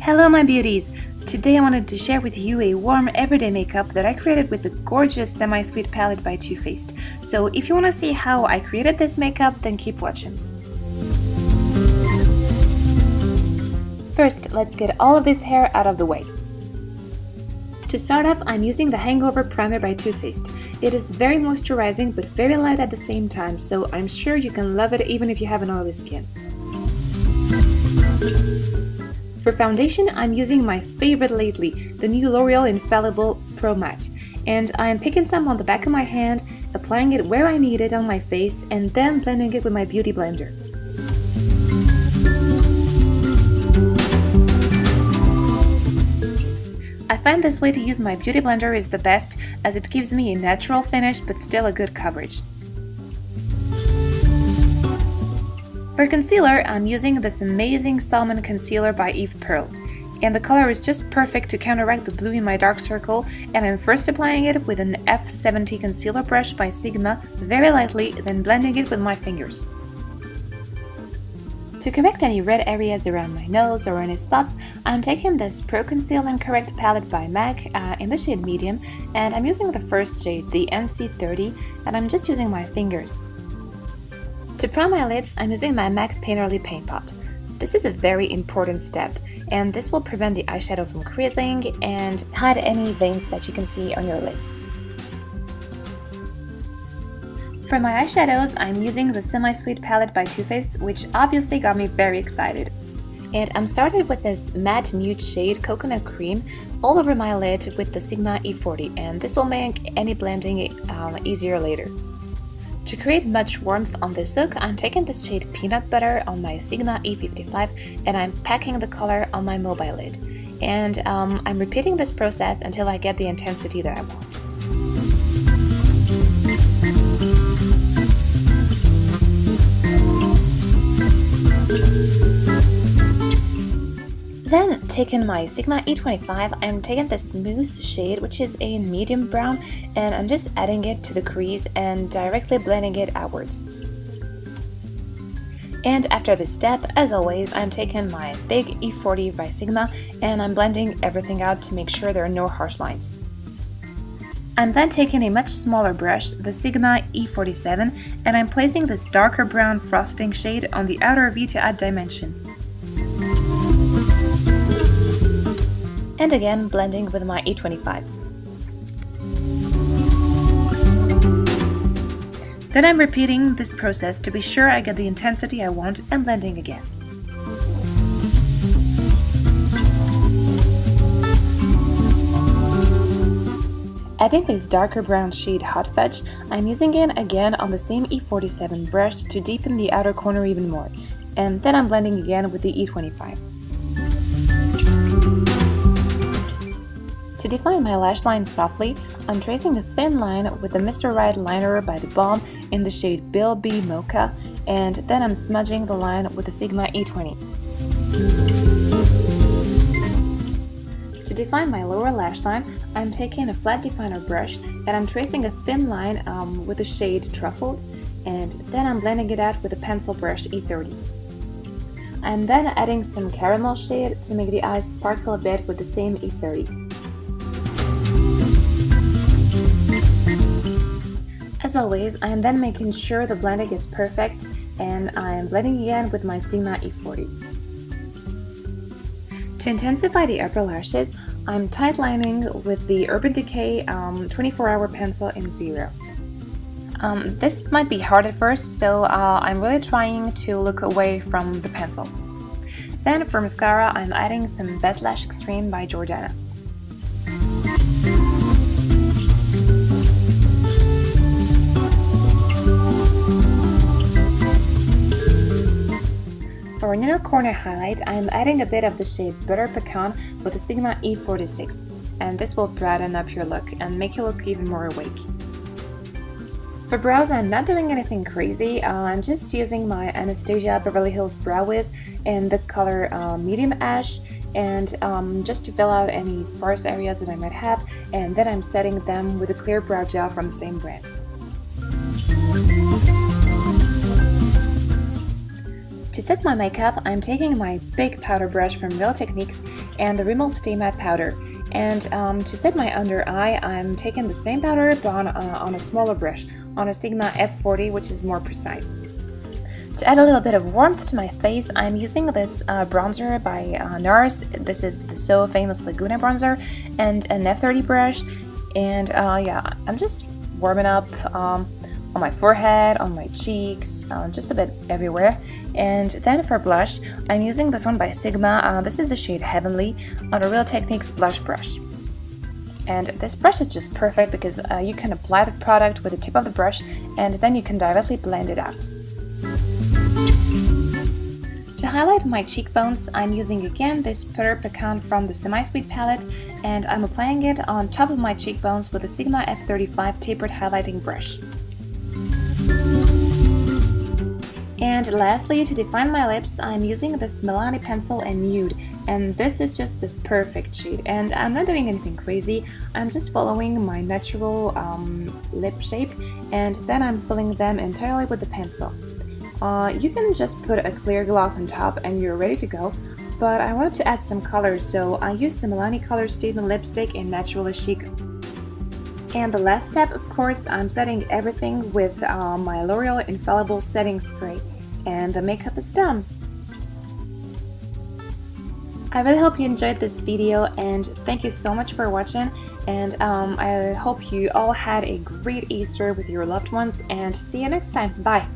Hello my beauties! Today I wanted to share with you a warm everyday makeup that I created with the gorgeous Semi-Sweet palette by Too Faced. So if you want to see how I created this makeup, then keep watching. First, let's get all of this hair out of the way. To start off, I'm using the Hangover primer by Too Faced. It is very moisturizing but very light at the same time, so I'm sure you can love it even if you have an oily skin. For foundation, I'm using my favorite lately, the new L'Oreal Infallible Pro Matte. And I'm picking some on the back of my hand, applying it where I need it on my face, and then blending it with my Beautyblender. I find this way to use my Beautyblender is the best, as it gives me a natural finish but still a good coverage. For concealer, I'm using this amazing Salmon concealer by Eve Pearl, and the color is just perfect to counteract the blue in my dark circle, and I'm first applying it with an F70 concealer brush by Sigma very lightly, then blending it with my fingers. To correct any red areas around my nose or any spots, I'm taking this Pro Conceal and Correct palette by MAC in the shade Medium, and I'm using the first shade, the NC30, and I'm just using my fingers. To prime my lids, I'm using my MAC Painterly Paintpot. This is a very important step, and this will prevent the eyeshadow from creasing and hide any veins that you can see on your lids. For my eyeshadows, I'm using the Semi-Sweet palette by Too Faced, which obviously got me very excited. And I'm started with this matte nude shade Coconut Cream all over my lid with the Sigma E40, and this will make any blending easier later. To create much warmth on this look, I'm taking this shade Peanut Butter on my Sigma E55 and I'm packing the color on my mobile lid. And I'm repeating this process until I get the intensity that I want. Then, taking my Sigma E25, I'm taking this mousse shade, which is a medium brown, and I'm just adding it to the crease and directly blending it outwards. And after this step, as always, I'm taking my big E40 by Sigma and I'm blending everything out to make sure there are no harsh lines. I'm then taking a much smaller brush, the Sigma E47, and I'm placing this darker brown frosting shade on the outer V to add dimension. And again blending with my E25. Then I'm repeating this process to be sure I get the intensity I want and blending again. Adding this darker brown shade Hot Fudge, I'm using it again on the same E47 brush to deepen the outer corner even more, and then I'm blending again with the E25. To define my lash line softly, I'm tracing a thin line with the Mr. Right liner by TheBalm in the shade Bill B Mocha, and then I'm smudging the line with the Sigma E20. To define my lower lash line, I'm taking a flat definer brush and I'm tracing a thin line with the shade Truffled, and then I'm blending it out with a pencil brush E30. I'm then adding some caramel shade to make the eyes sparkle a bit with the same E30. As always, I am then making sure the blending is perfect, and I am blending again with my Sigma E40. To intensify the upper lashes, I'm tight lining with the Urban Decay 24-hour pencil in 0. This might be hard at first, so I'm really trying to look away from the pencil. Then for mascara, I'm adding some Best Lash Extreme by Jordana. For an inner corner highlight, I'm adding a bit of the shade Butter Pecan with the Sigma E46, and this will brighten up your look and make you look even more awake. For brows, I'm not doing anything crazy, I'm just using my Anastasia Beverly Hills Brow Wiz in the color Medium Ash, and just to fill out any sparse areas that I might have, and then I'm setting them with a clear brow gel from the same brand. To set my makeup, I'm taking my big powder brush from Real Techniques and the Rimmel Stay Matte powder. And to set my under eye, I'm taking the same powder but on a smaller brush, on a Sigma F40, which is more precise. To add a little bit of warmth to my face, I'm using this bronzer by Nars. This is the so famous Laguna bronzer and an F30 brush. And yeah, I'm just warming up on my forehead, on my cheeks, just a bit everywhere. And then for blush, I'm using this one by Sigma. This is the shade Heavenly on a Real Techniques blush brush. And this brush is just perfect because you can apply the product with the tip of the brush and then you can directly blend it out. To highlight my cheekbones, I'm using again this Putter Pecan from the Semi-Sweet palette, and I'm applying it on top of my cheekbones with the Sigma F35 tapered highlighting brush. And lastly, to define my lips, I'm using this Milani pencil in Nude, and this is just the perfect shade. And I'm not doing anything crazy, I'm just following my natural lip shape, and then I'm filling them entirely with the pencil. You can just put a clear gloss on top and you're ready to go, but I wanted to add some color, so I used the Milani Color Statement Lipstick in Naturally Chic. And the last step, of course, I'm setting everything with my L'Oreal Infallible Setting Spray, and the makeup is done. I really hope you enjoyed this video, and thank you so much for watching, and I hope you all had a great Easter with your loved ones, and see you next time. Bye!